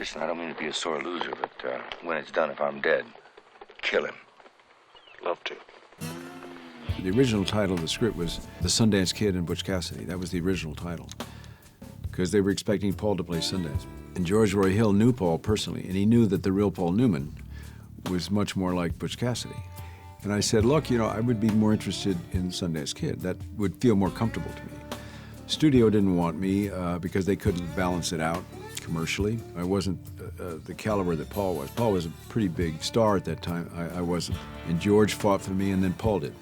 Listen, I don't mean to be a sore loser, but when it's done, if I'm dead, kill him. Love to. The original title of the script was The Sundance Kid and Butch Cassidy. That was the original title, because they were expecting Paul to play Sundance. And George Roy Hill knew Paul personally, and he knew that the real Paul Newman was much more like Butch Cassidy. And I said, look, you know, I would be more interested in Sundance Kid. That would feel more comfortable to me. Studio didn't want me because they couldn't balance it out commercially. I wasn't the caliber that Paul was. Paul was a pretty big star at that time. I wasn't. And George fought for me, and then Paul did.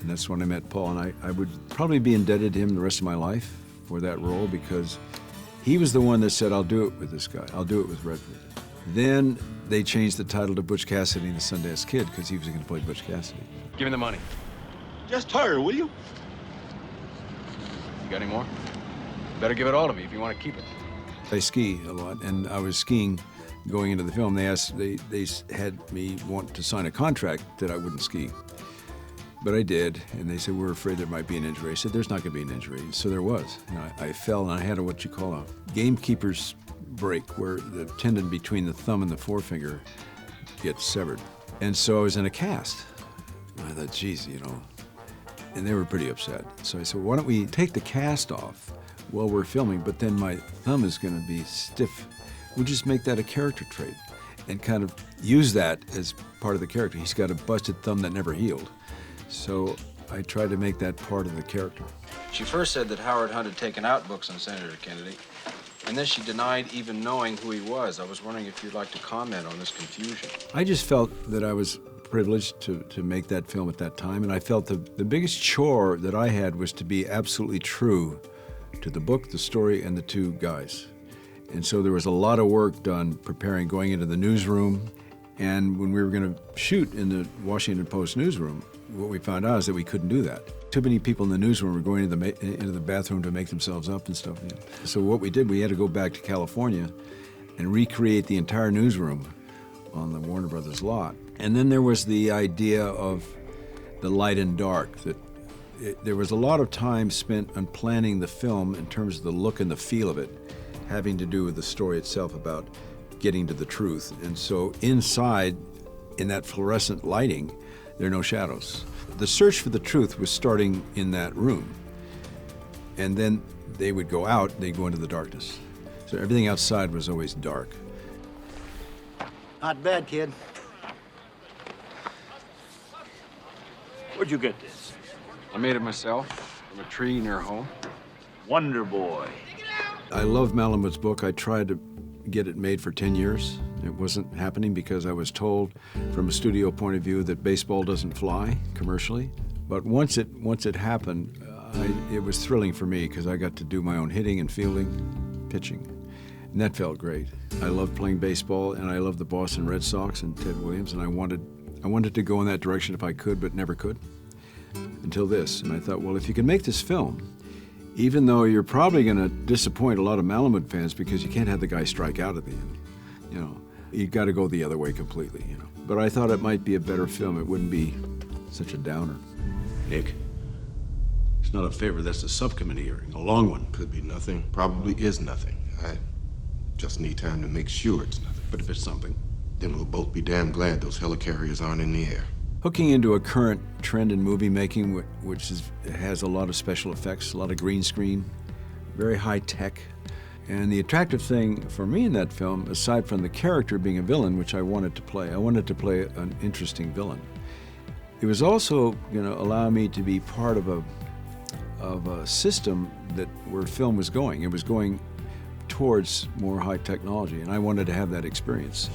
And that's when I met Paul. And I would probably be indebted to him the rest of my life for that role, because he was the one that said, I'll do it with this guy. I'll do it with Redford. Then they changed the title to Butch Cassidy and the Sundance Kid, because he was going to play Butch Cassidy. Give me the money. Just hurry, will you? You got any more? Better give it all to me if you want to keep it. I ski a lot, and I was skiing going into the film. They had me want to sign a contract that I wouldn't ski. But I did, and they said, we're afraid there might be an injury. I said, there's not going to be an injury. So there was. You know, I fell, and I had what you call a gamekeeper's break, where the tendon between the thumb and the forefinger gets severed. And so I was in a cast. I thought, geez, you know, and they were pretty upset. So I said, why don't we take the cast off while we're filming, but then my thumb is going to be stiff. We'll just make that a character trait and kind of use that as part of the character. He's got a busted thumb that never healed. So I tried to make that part of the character. She first said that Howard Hunt had taken out books on Senator Kennedy, and then she denied even knowing who he was. I was wondering if you'd like to comment on this confusion. I just felt that I was privileged to make that film at that time, and I felt the biggest chore that I had was to be absolutely true to the book, the story, and the two guys. And so there was a lot of work done preparing, going into the newsroom, and when we were going to shoot in the Washington Post newsroom, what we found out is that we couldn't do that. Too many people in the newsroom were going into the bathroom to make themselves up and stuff. You know. So what we did, we had to go back to California and recreate the entire newsroom on the Warner Brothers lot. And then there was the idea of the light and dark, that there was a lot of time spent on planning the film in terms of the look and the feel of it, having to do with the story itself, about getting to the truth. And so inside, in that fluorescent lighting, there are no shadows. The search for the truth was starting in that room. And then they would go out, they'd go into the darkness. So everything outside was always dark. Not bad, kid. Where'd you get this? I made it myself from a tree near home. Wonder Boy. I love Malamud's book. I tried to get it made for 10 years. It wasn't happening because I was told from a studio point of view that baseball doesn't fly commercially. But once it happened, it was thrilling for me because I got to do my own hitting and fielding, pitching. And that felt great. I loved playing baseball, and I loved the Boston Red Sox and Ted Williams, and I wanted to go in that direction if I could, but never could until this. And I thought, well, if you can make this film, even though you're probably going to disappoint a lot of Malamud fans because you can't have the guy strike out at the end, you know, you got to go the other way completely, you know. But I thought it might be a better film. It wouldn't be such a downer. Nick, it's not a favor. That's a subcommittee hearing, a long one. Could be nothing, probably is nothing. I just need time to make sure it's nothing. But if it's something, Then we'll both be damn glad those helicarriers aren't in the air. Hooking into a current trend in movie making, which has a lot of special effects, a lot of green screen, very high tech. And the attractive thing for me in that film, aside from the character being a villain, which I wanted to play an interesting villain. It was also going to allow me to be part of a system where film was going. It was going towards more high technology, and I wanted to have that experience.